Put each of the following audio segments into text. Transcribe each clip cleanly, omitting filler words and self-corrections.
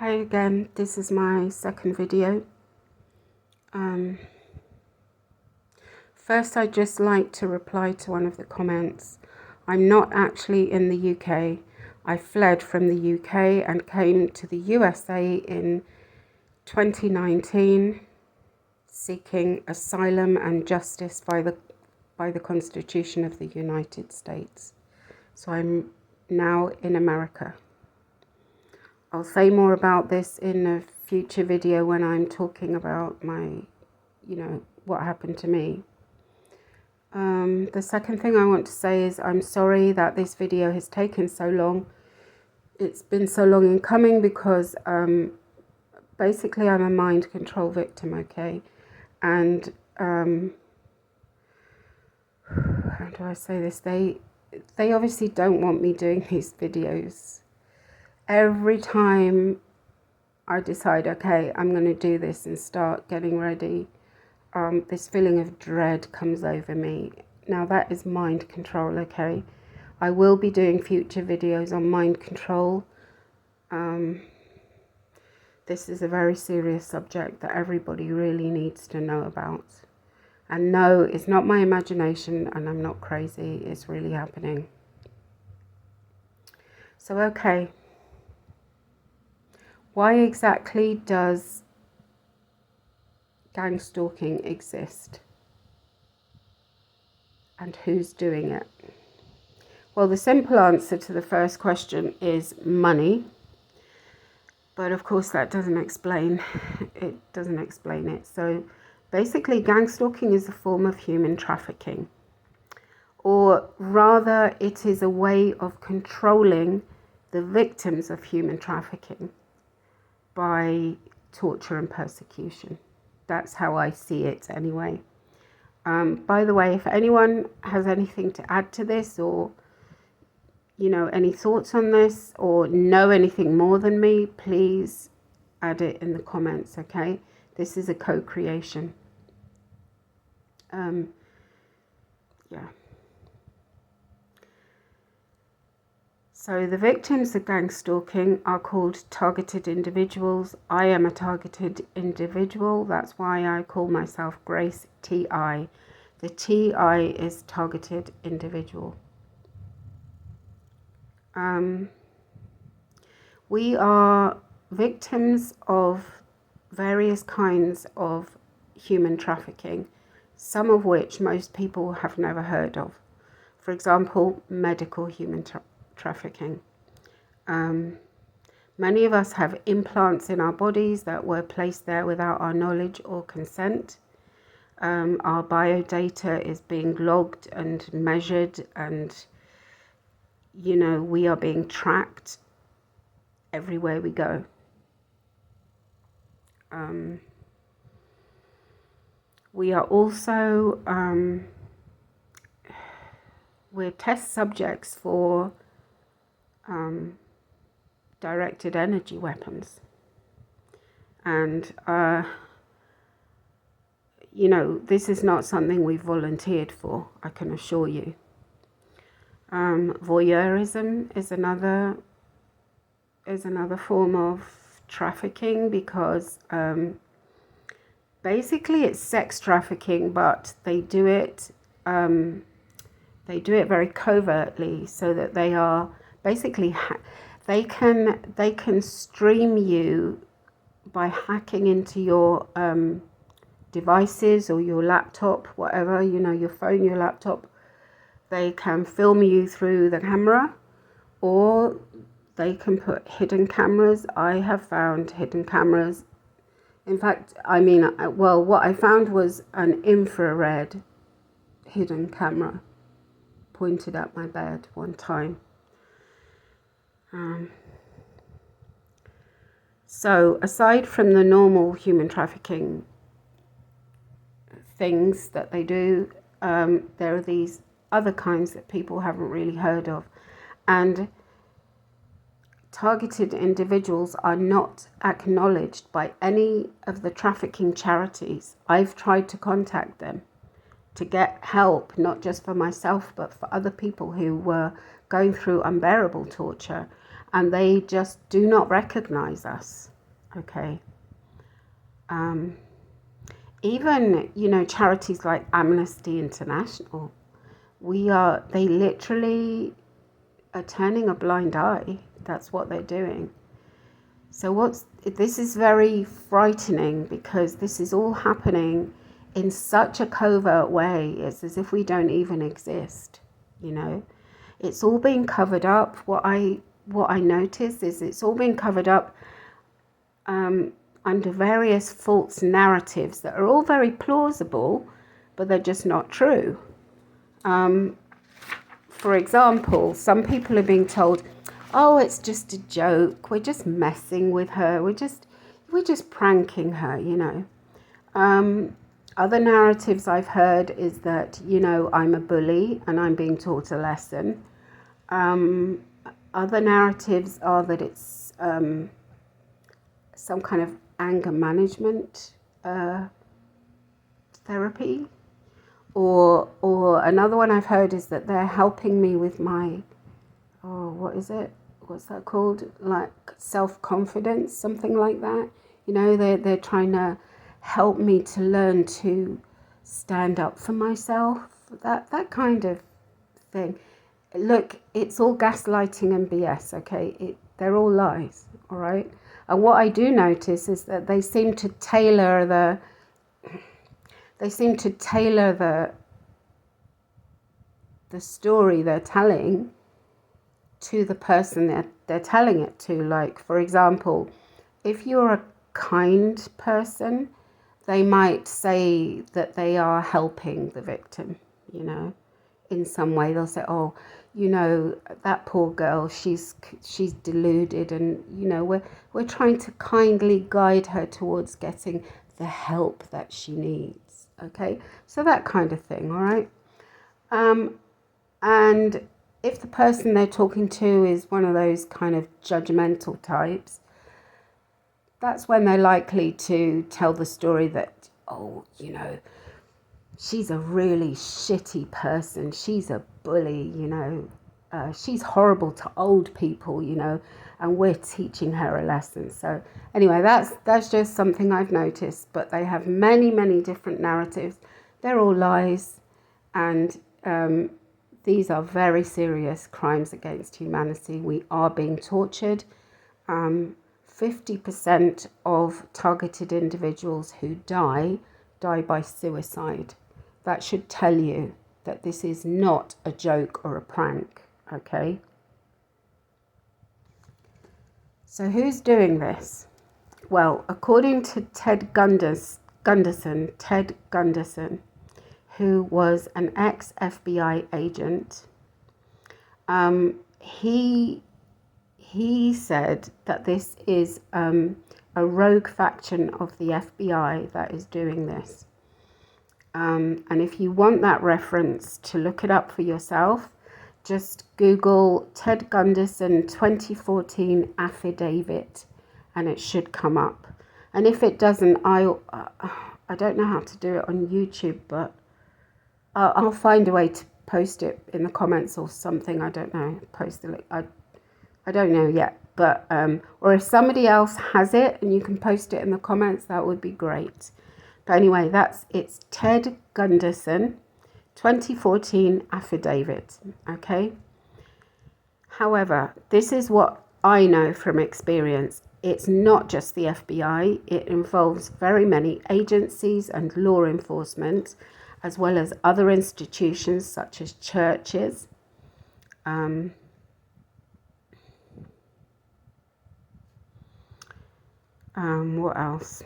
Hi again, this is my second video. First, I'd just like to reply to one of the comments. I'm not actually in the UK. I fled from the UK and came to the USA in 2019 seeking asylum and justice by the Constitution of the United States. So I'm now in America. I'll say more about this in a future video when I'm talking about what happened to me. The second thing I want to say is I'm sorry that this video has taken so long. It's been so long in coming because basically I'm a mind control victim, okay? And how do I say this? They obviously don't want me doing these videos. Every time I decide, okay, I'm going to do this and start getting ready, this feeling of dread comes over me. Now that is mind control, okay? I will be doing future videos on mind control. This is a very serious subject that everybody really needs to know about. And no, it's not my imagination and I'm not crazy. It's really happening. So, okay. Why exactly does gang stalking exist? And who's doing it? Well, the simple answer to the first question is money. But of course that doesn't explain it. So basically gang stalking is a form of human trafficking. Or rather, it is a way of controlling the victims of human trafficking by torture and persecution. That's how I see it anyway. By the way, if anyone has anything to add to this or, any thoughts on this or know anything more than me, please add it in the comments, okay? This is a co-creation. Yeah. So the victims of gang stalking are called targeted individuals. I am a targeted individual. That's why I call myself Grace TI. The TI is targeted individual. We are victims of various kinds of human trafficking, some of which most people have never heard of. For example, medical human trafficking. Many of us have implants in our bodies that were placed there without our knowledge or consent. Our biodata is being logged and measured, and we are being tracked everywhere we go. We are also we're test subjects for directed energy weapons, and this is not something we volunteered for, I can assure you. Voyeurism is another form of trafficking because basically it's sex trafficking, but they do it very covertly, so that they are basically they can stream you by hacking into your devices or your laptop, whatever, your phone, your laptop. They can film you through the camera, or they can put hidden cameras. I have found hidden cameras. In fact, what I found was an infrared hidden camera pointed at my bed one time. So aside from the normal human trafficking things that they do, there are these other kinds that people haven't really heard of. And targeted individuals are not acknowledged by any of the trafficking charities. I've tried to contact them to get help, not just for myself, but for other people who were going through unbearable torture, and they just do not recognize us. okay? Even, you know, charities like Amnesty International, they literally are turning a blind eye. That's what they're doing. So this is very frightening, because this is all happening in such a covert way. It's as if we don't even exist, you know. It's all being covered up. What I notice is it's all being covered up under various false narratives that are all very plausible, but they're just not true. For example, some people are being told, oh, it's just a joke, we're just messing with her, we're just pranking her, you know. Other narratives I've heard is that, you know, I'm a bully and I'm being taught a lesson. Other narratives are that it's some kind of anger management therapy. Or another one I've heard is that they're helping me with my, what's that called? Like self-confidence, something like that. You know, they're trying to help me to learn to stand up for myself. That kind of thing. Look, it's all gaslighting and BS, okay? They're all lies, all right? And what I do notice is that they seem to tailor the story they're telling to the person they're telling it to. Like, for example, if you're a kind person, they might say that they are helping the victim, you know, in some way. They'll say, oh, you know, that poor girl, she's deluded, and, you know, we're trying to kindly guide her towards getting the help that she needs. Okay, so that kind of thing, all right? And if the person they're talking to is one of those kind of judgmental types, that's when they're likely to tell the story that, oh, you know, she's a really shitty person, she's a bully, you know, she's horrible to old people, you know, and we're teaching her a lesson. So anyway, that's just something I've noticed. But they have many different narratives. They're all lies, and these are very serious crimes against humanity. We are being tortured. 50% of targeted individuals who die by suicide. That should tell you that this is not a joke or a prank, okay? So who's doing this? Well, according to Ted Gunderson, who was an ex-FBI agent, he said that this is a rogue faction of the FBI that is doing this. And if you want that reference to look it up for yourself, just Google Ted Gunderson 2014 affidavit, and it should come up. And if it doesn't, I don't know how to do it on YouTube, but I'll find a way to post it in the comments or something. I don't know. Post the link. I don't know yet, but or if somebody else has it and you can post it in the comments, that would be great. But anyway, it's Ted Gunderson 2014 affidavit, okay? However, this is what I know from experience. It's not just the FBI. It involves very many agencies and law enforcement, as well as other institutions such as churches. What else?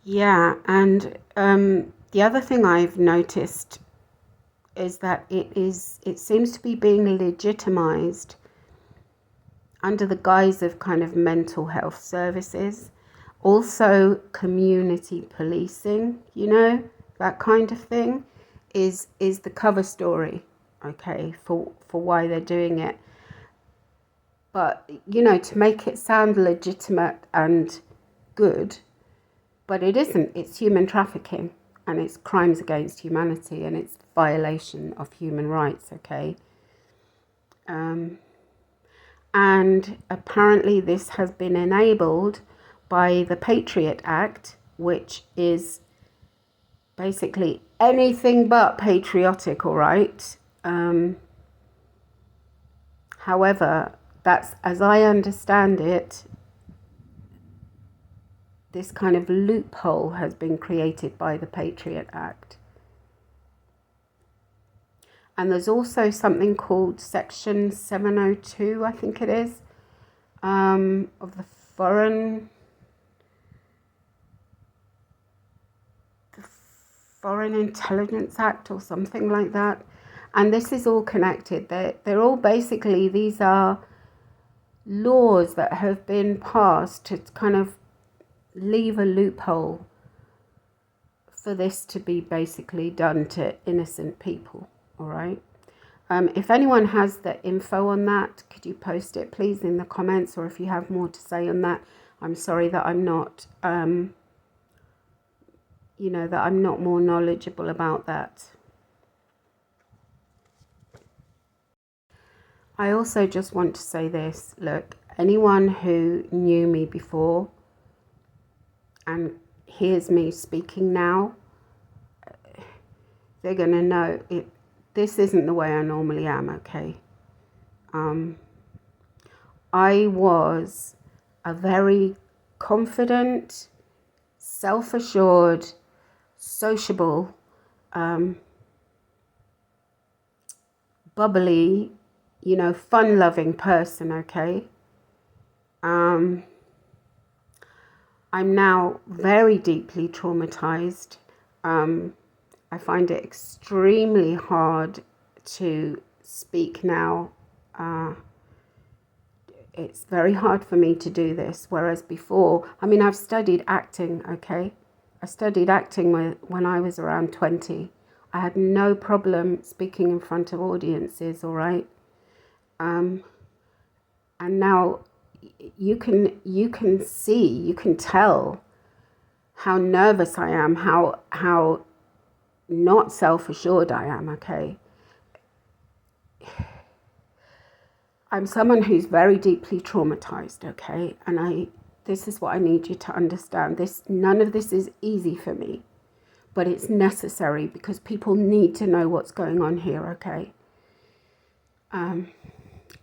Yeah, and the other thing I've noticed is that it seems to be being legitimized under the guise of kind of mental health services, also community policing, you know, that kind of thing is the cover story, okay, for why they're doing it. But, you know, to make it sound legitimate and good, but it isn't. It's human trafficking, and it's crimes against humanity, and it's violation of human rights, okay? And apparently this has been enabled by the Patriot Act, which is basically anything but patriotic, all right? However, that's, as I understand it, this kind of loophole has been created by the Patriot Act. And there's also something called Section 702, I think it is, of the Foreign Intelligence Act or something like that. And this is all connected. They're all basically, these are laws that have been passed to kind of leave a loophole for this to be basically done to innocent people, all right? If anyone has the info on that, could you post it please in the comments, or if you have more to say on that. I'm sorry that I'm not, that I'm not more knowledgeable about that. I also just want to say this, look, anyone who knew me before and hears me speaking now, they're going to know this isn't the way I normally am, okay? I was a very confident, self-assured, sociable, bubbly, fun-loving person, okay? I'm now very deeply traumatized. I find it extremely hard to speak now. It's very hard for me to do this, whereas before, I've studied acting, okay? I studied acting when I was around 20. I had no problem speaking in front of audiences, all right? And now you can see, you can tell how nervous I am, how not self-assured I am, okay? I'm someone who's very deeply traumatized, okay? And this is what I need you to understand. None of this is easy for me, but it's necessary because people need to know what's going on here, okay?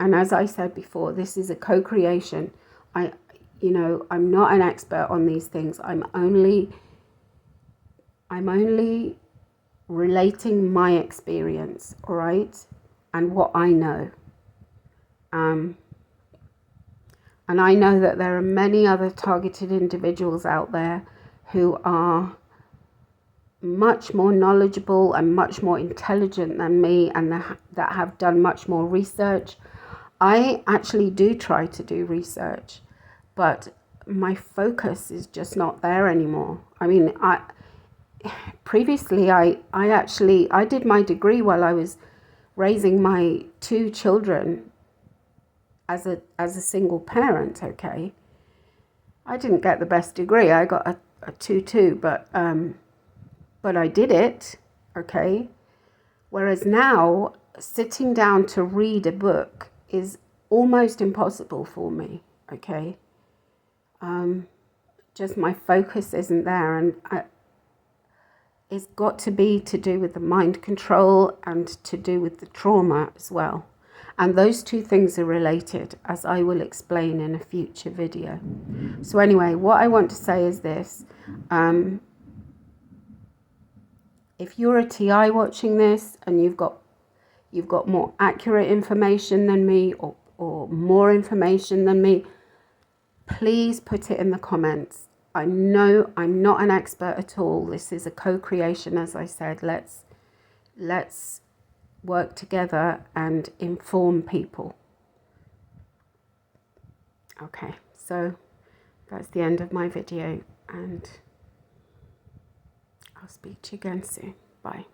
And as I said before, this is a co-creation. I'm not an expert on these things. I'm only relating my experience, all right? And what I know. And I know that there are many other targeted individuals out there who are much more knowledgeable and much more intelligent than me, and that have done much more research. I actually do try to do research, but my focus is just not there anymore. Previously I did my degree while I was raising my 2 children as a single parent, okay? I didn't get the best degree. I got a 2.2, but I did it, okay? Whereas now, sitting down to read a book is almost impossible for me, okay? Just my focus isn't there, and it's got to be to do with the mind control and to do with the trauma as well. And those 2 things are related, as I will explain in a future video. So anyway, what I want to say is this. If you're a TI watching this and you've got more accurate information than me, or more information than me, please put it in the comments. I know I'm not an expert at all. This is a co-creation, as I said. Let's work together and inform people. Okay, so that's the end of my video, and I'll speak to you again soon. Bye.